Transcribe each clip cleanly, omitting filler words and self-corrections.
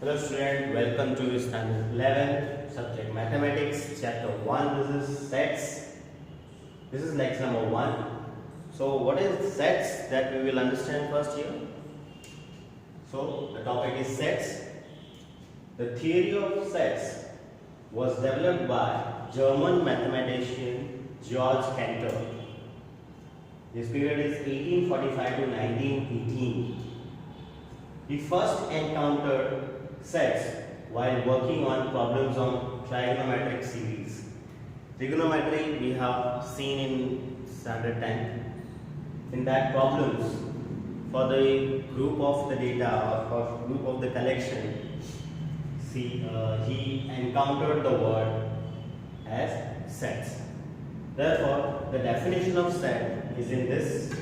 Hello student, welcome to standard 11 subject mathematics chapter 1. This is sets. This is lecture number 1. So what is sets that we will understand first here? So the topic is sets. The theory of sets was developed by German mathematician George Cantor. This period is 1845 to 1918. He first encountered sets while working on problems on trigonometric series. Trigonometry we have seen in standard 10. In that problems for the group of the data or for group of the collection, he encountered the word as sets. Therefore, the definition of set is in this.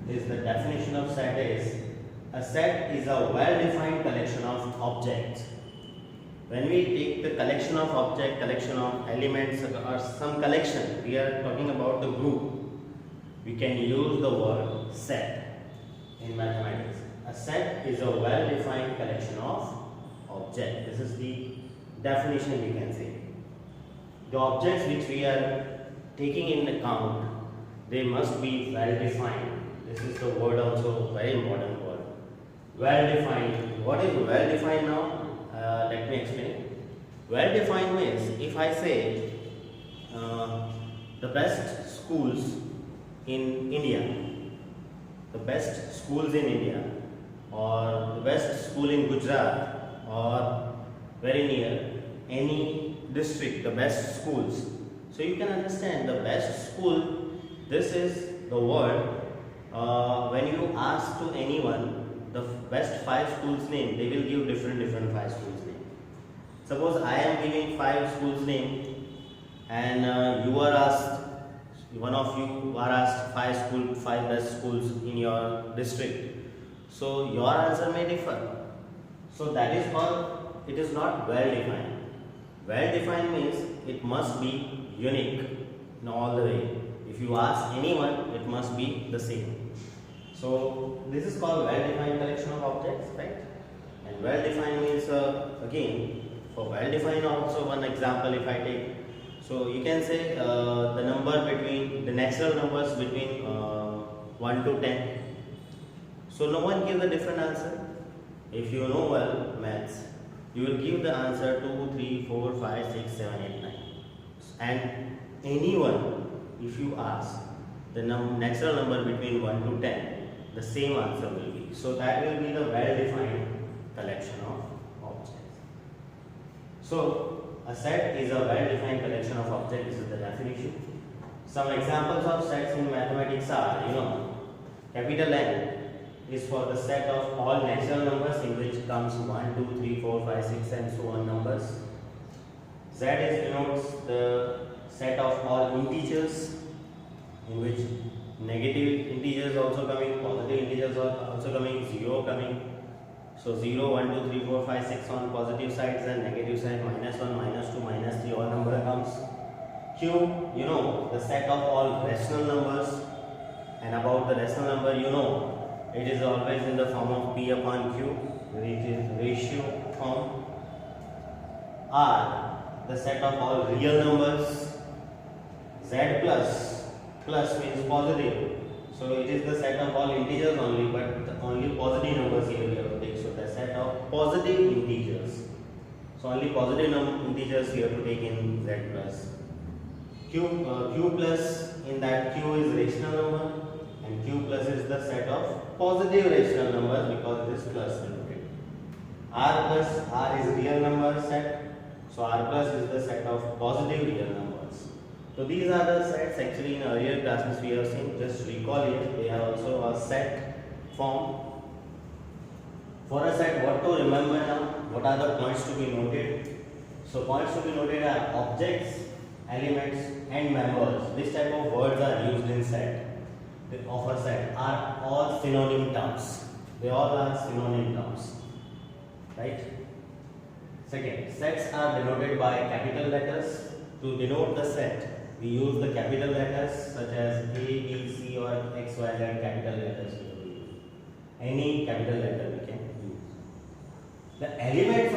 The definition of set is a set is a well-defined collection of objects. When we take the collection of objects, collection of elements or some collection, we are talking about the group. We can use the word set in mathematics. A set is a well-defined collection of objects. This is the definition we can say. The objects which we are taking in account, they must be well-defined. This is the word also, very important word. Well-defined. What is well-defined now? Let me explain. Well-defined means if I say the best schools in India, or the best school in Gujarat, or very near any district, the best schools. So you can understand the best school. This is the word. When you ask to anyone the best 5 schools name, they will give different 5 schools name. Suppose I am giving 5 schools name and you are asked, one of you are asked 5 best schools in your district. So your answer may differ. So that is called, it is not well defined. Well defined means it must be unique in all the way. If you ask anyone, it must be the same. So this is called well-defined collection of objects, right? And well-defined means again, for well-defined also one example if I take. So you can say the number between the natural numbers between 1 to 10. So no one gives a different answer. If you know well maths, you will give the answer 2, 3, 4, 5, 6, 7, 8, 9. And anyone, if you ask the natural number between 1 to 10, the same answer will be. So that will be the well-defined collection of objects. So a set is a well-defined collection of objects. This is the definition. Some examples of sets in mathematics are, capital N is for the set of all natural numbers in which comes 1, 2, 3, 4, 5, 6 and so on numbers. Z denotes the set of all integers in which negative integers also coming, positive integers are also coming, 0 coming. So 0, 1, 2, 3, 4, 5, 6 on positive sides and negative side, -1, -2, -3, all number comes. Q, the set of all rational numbers, and about the rational number, it is always in the form of P upon Q, which is ratio form. R, the set of all real numbers. Z plus means positive, so it is the set of all integers only, but only positive numbers here we have to take. So the set of positive integers, so only positive integers here to take in Z plus. Q plus, in that Q is rational number and Q plus is the set of positive rational numbers because this plus will be. R is real number set, so R plus is the set of positive real numbers. So these are the sets. Actually in earlier classes we have seen, just recall here, they are also a set form. For a set, what to remember now? What are the points to be noted? So points to be noted are objects, elements and members. This type of words are used in set. Of a set are all synonym terms. They all are synonym terms, right? Second, sets are denoted by capital letters. To denote the set, we use the capital letters such as A, B, C or X, Y, Z capital letters. Any capital letter we can use. The elements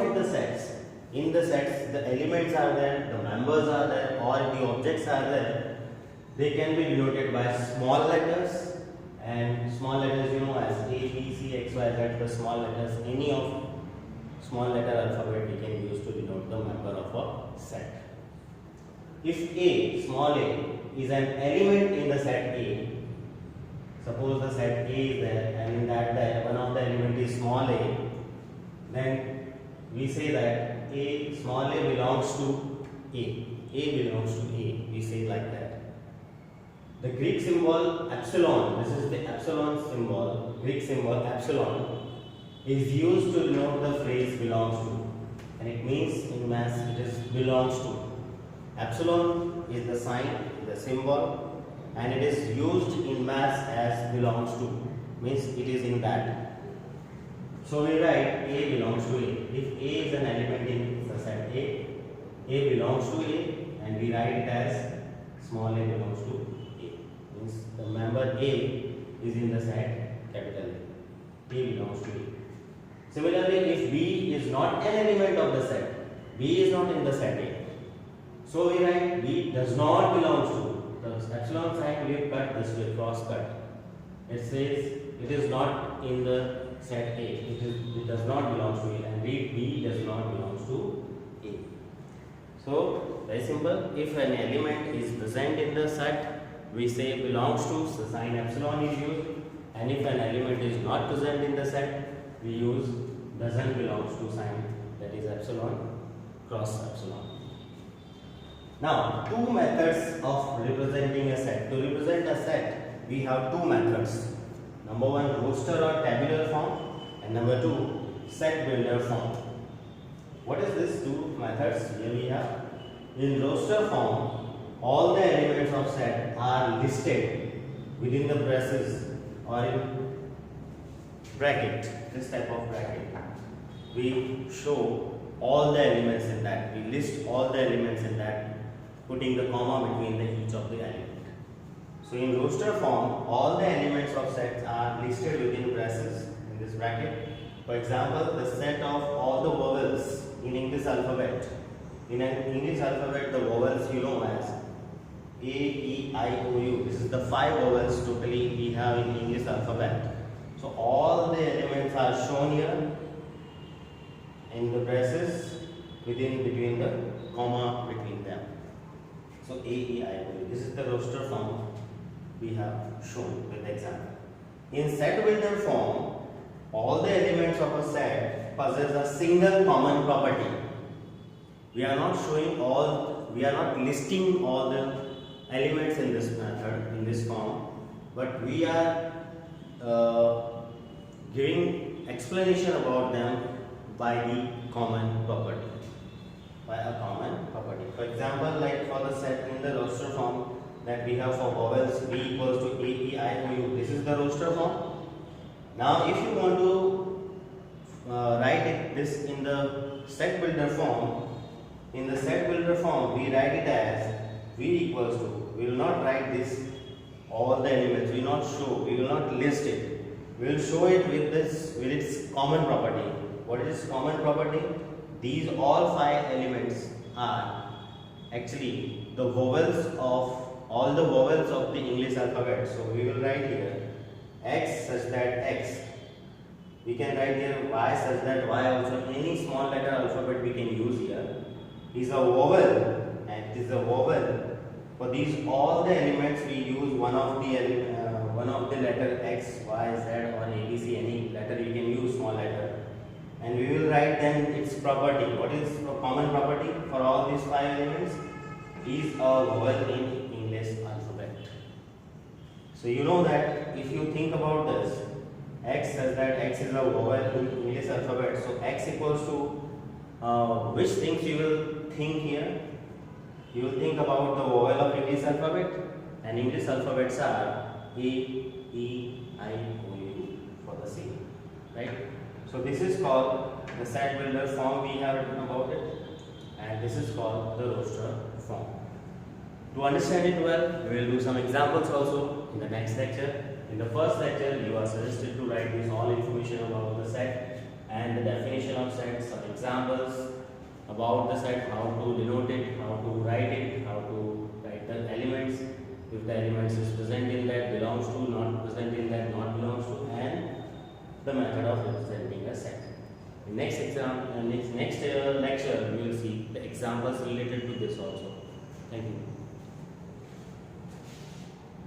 in the sets the elements are there, the members are there, or the objects are there, they can be denoted by small letters, and small letters you know as A, B, C, X, Y, Z, the small letters, any of small letter alphabet we can use to denote the member of a set. If A, small a, is an element in the set A, suppose the set A is there and in that one of the element is small a, then we say that A, small a belongs to A. A belongs to A. We say like that. The Greek symbol epsilon, this is the epsilon symbol, Greek symbol epsilon, is used to denote the phrase belongs to, and it means in maths it is belongs to. Epsilon is the sign, the symbol, and it is used in maths as belongs to, means it is in that. So we write A belongs to A. If A is an element in the set A belongs to A, and we write it as small a belongs to A. Means the member A is in the set capital A. A belongs to A. Similarly, if B is not an element of the set, B is not in the set A, so we write B does not belong to. The epsilon sign we cut this way, cross cut. It says it is not in the set A. It does not belong to A, and read B does not belong to A. So very simple. If an element is present in the set, we say belongs to. So sign epsilon is used, and if an element is not present in the set, we use doesn't belongs to sign, that is epsilon cross epsilon. Now, two methods of representing a set. To represent a set, we have two methods. Number one, roster or tabular form, and number two, set builder form. What is these two methods? Here we have. In roster form, all the elements of set are listed within the braces or in bracket, this type of bracket. We show all the elements in that. We list all the elements in that, putting the comma between each of the element. So in roster form, all the elements of sets are listed within braces in this bracket. For example, the set of all the vowels in English alphabet. In an English alphabet, the vowels you know as A, E, I, O, U. This is the 5 vowels totally we have in English alphabet. So all the elements are shown here in the braces between the comma between them. So A, E, I, O, U. This is the roster form we have shown with the example. In set builder form, all the elements of a set possess a single common property. We are not listing all the elements in this method, in this form, but we are giving explanation about them by the common property. By a common property. For example, like for the set in the roster form that we have for vowels B equals to A, E, I, O, U. This is the roster form. Now, if you want to write this in the set builder form, in the set builder form we write it as V equals to. We will not write this all the elements. We will not show. We will not list it. We will show it with its common property. What is common property? These all 5 elements are actually the vowels of all the vowels of the English alphabet. So we will write here X such that X. We can write here Y such that Y also. Any small letter alphabet we can use here is a vowel, and it is a vowel. For these all the elements we use one of the letter X, Y, Z or ABC. Any letter you can use, small letter. And we will write then its property. What is a common property for all these 5 elements? Is a vowel in English alphabet. So you know that if you think about this, X says that X is a vowel in English alphabet. So X equals to which things you will think here? You will think about the vowel of English alphabet, and English alphabets are A, E, I, O, U for the same, right? So this is called the set builder form we have written about it, and this is called the roster form. To understand it well, we will do some examples also in the next lecture. In the first lecture, you are suggested to write this all information about the set and the definition of set, some examples, about the set, how to denote it, how to write it, how to write the elements, if the elements is present in that, belongs to, not present in that, not belongs to, and the method of representing a set. In next lecture, we will see the examples related to this also. Thank you.